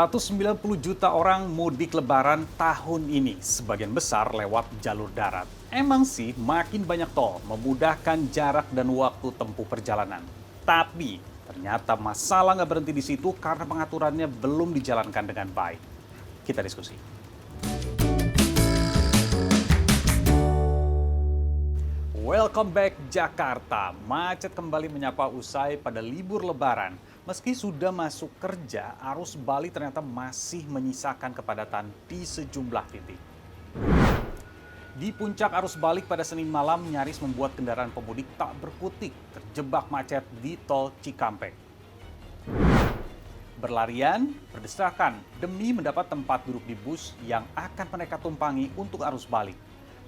190 juta orang mudik lebaran tahun ini, sebagian besar lewat jalur darat. Emang sih makin banyak tol, memudahkan jarak dan waktu tempuh perjalanan. Tapi ternyata masalah nggak berhenti di situ karena pengaturannya belum dijalankan dengan baik. Kita diskusi. Welcome back Jakarta. Macet kembali menyapa usai pada libur lebaran. Meski sudah masuk kerja, arus balik ternyata masih menyisakan kepadatan di sejumlah titik. Di puncak arus balik pada Senin malam nyaris membuat kendaraan pemudik tak berkutik, terjebak macet di tol Cikampek. Berlarian, berdesakan demi mendapat tempat duduk di bus yang akan mereka tumpangi untuk arus balik.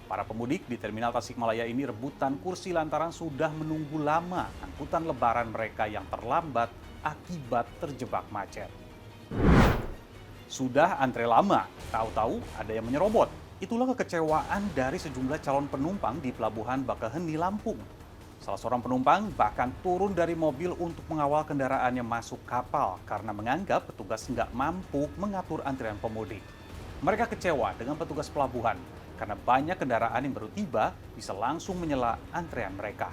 Para pemudik di Terminal Tasikmalaya ini rebutan kursi lantaran sudah menunggu lama angkutan lebaran mereka yang terlambat akibat terjebak macet. Sudah antre lama, tahu-tahu ada yang menyerobot. Itulah kekecewaan dari sejumlah calon penumpang di Pelabuhan Bakaheni, Lampung. Salah seorang penumpang bahkan turun dari mobil untuk mengawal kendaraannya masuk kapal karena menganggap petugas nggak mampu mengatur antrian pemudik. Mereka kecewa dengan petugas pelabuhan karena banyak kendaraan yang baru tiba bisa langsung menyela antrean mereka.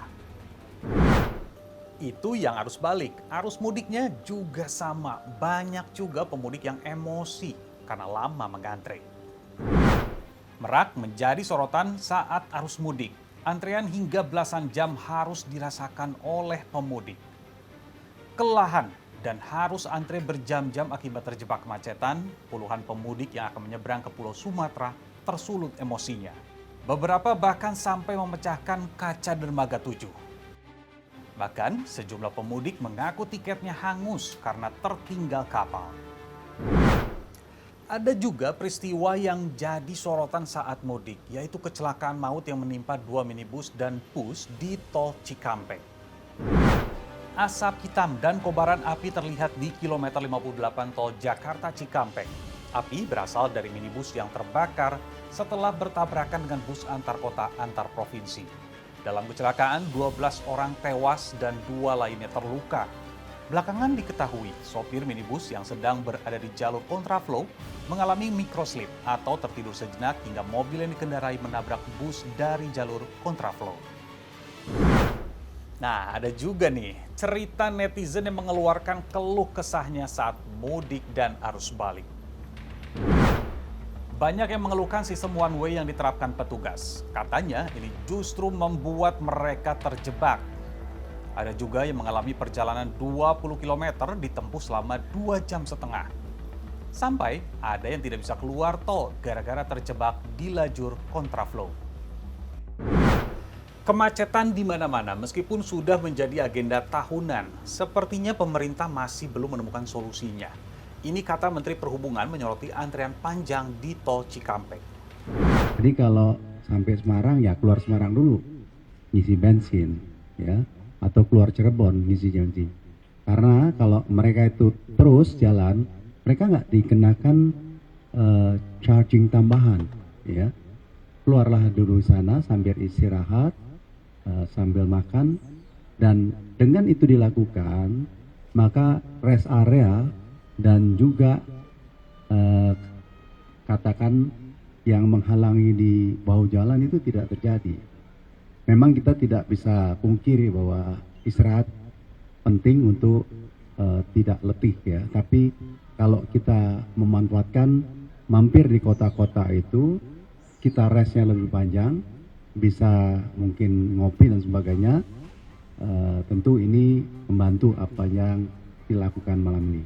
Itu yang arus balik. Arus mudiknya juga sama. Banyak juga pemudik yang emosi karena lama mengantre. Merak menjadi sorotan saat arus mudik. Antrean hingga belasan jam harus dirasakan oleh pemudik. Kelelahan dan harus antre berjam-jam akibat terjebak kemacetan, puluhan pemudik yang akan menyeberang ke Pulau Sumatera tersulut emosinya. Beberapa bahkan sampai memecahkan kaca dermaga 7. Bahkan sejumlah pemudik mengaku tiketnya hangus karena tertinggal kapal. Ada juga peristiwa yang jadi sorotan saat mudik, yaitu kecelakaan maut yang menimpa 2 minibus dan bus di tol Cikampek. Asap hitam dan kobaran api terlihat di kilometer 58 tol Jakarta Cikampek. Api berasal dari minibus yang terbakar setelah bertabrakan dengan bus antar kota antar provinsi. Dalam kecelakaan, 12 orang tewas dan 2 lainnya terluka. Belakangan diketahui, sopir minibus yang sedang berada di jalur kontraflow mengalami microslip atau tertidur sejenak hingga mobil yang dikendarai menabrak bus dari jalur kontraflow. Nah, ada juga nih cerita netizen yang mengeluarkan keluh kesahnya saat mudik dan arus balik. Banyak yang mengeluhkan sistem one way yang diterapkan petugas. Katanya ini justru membuat mereka terjebak. Ada juga yang mengalami perjalanan 20 km ditempuh selama 2,5 jam. Sampai ada yang tidak bisa keluar tol gara-gara terjebak di lajur kontraflow. Kemacetan di mana-mana meskipun sudah menjadi agenda tahunan, sepertinya pemerintah masih belum menemukan solusinya. Ini kata Menteri Perhubungan menyoroti antrean panjang di tol Cikampek. Jadi kalau sampai Semarang ya keluar Semarang dulu, ngisi bensin, ya, atau keluar Cirebon ngisi bensin. Karena kalau mereka itu terus jalan, mereka nggak dikenakan charging tambahan, ya. Keluarlah dulu sana sambil istirahat, sambil makan, dan dengan itu dilakukan, maka rest area dan juga katakan yang menghalangi di bahu jalan itu tidak terjadi. Memang kita tidak bisa pungkiri bahwa istirahat penting untuk tidak letih ya. Tapi kalau kita memanfaatkan mampir di kota-kota itu, kita restnya lebih panjang, bisa mungkin ngopi dan sebagainya. Tentu ini membantu apa yang dilakukan malam ini.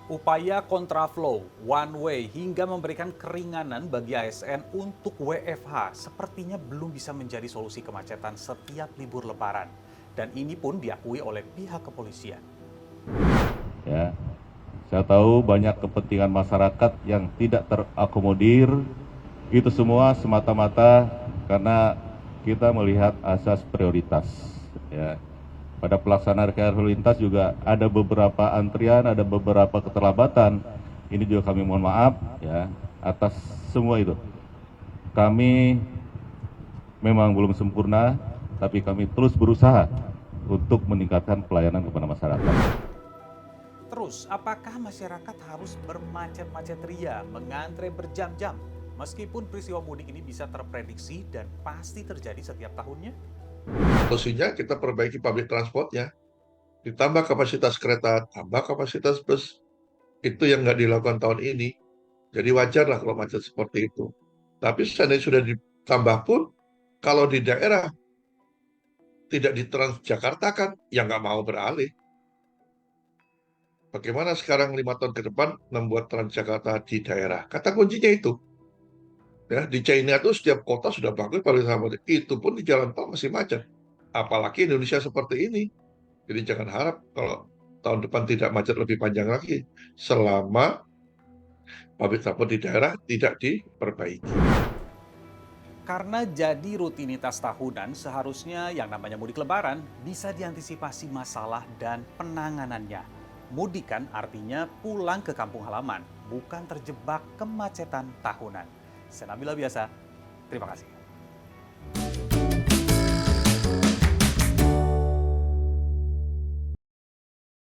Upaya kontraflow, one way, hingga memberikan keringanan bagi ASN untuk WFH sepertinya belum bisa menjadi solusi kemacetan setiap libur lebaran. Dan ini pun diakui oleh pihak kepolisian. Ya, saya tahu banyak kepentingan masyarakat yang tidak terakomodir. Itu semua semata-mata karena kita melihat asas prioritas. Ya. Pada pelaksanaan rekayasa lalu lintas juga ada beberapa antrian, ada beberapa keterlambatan. Ini juga kami mohon maaf ya atas semua itu. Kami memang belum sempurna, tapi kami terus berusaha untuk meningkatkan pelayanan kepada masyarakat. Terus, apakah masyarakat harus bermacet-macet ria, mengantre berjam-jam? Meskipun peristiwa mudik ini bisa terprediksi dan pasti terjadi setiap tahunnya? Solusinya kita perbaiki public transportnya, ditambah kapasitas kereta, tambah kapasitas bus. Itu yang nggak dilakukan tahun ini. Jadi wajar lah kalau macet seperti itu. Tapi seandainya sudah ditambah pun, kalau di daerah tidak di Transjakarta kan, ya nggak mau beralih. Bagaimana sekarang 5 tahun ke depan membuat Transjakarta di daerah? Kata kuncinya itu. Ya, di China itu setiap kota sudah bagus public transport. Itu pun di jalan tol masih macet. Apalagi Indonesia seperti ini. Jadi jangan harap kalau tahun depan tidak macet lebih panjang lagi selama public transport di daerah tidak diperbaiki. Karena jadi rutinitas tahunan, seharusnya yang namanya mudik lebaran bisa diantisipasi masalah dan penanganannya. Mudik kan artinya pulang ke kampung halaman, bukan terjebak kemacetan tahunan. Saya Nabila Biasa, terima kasih.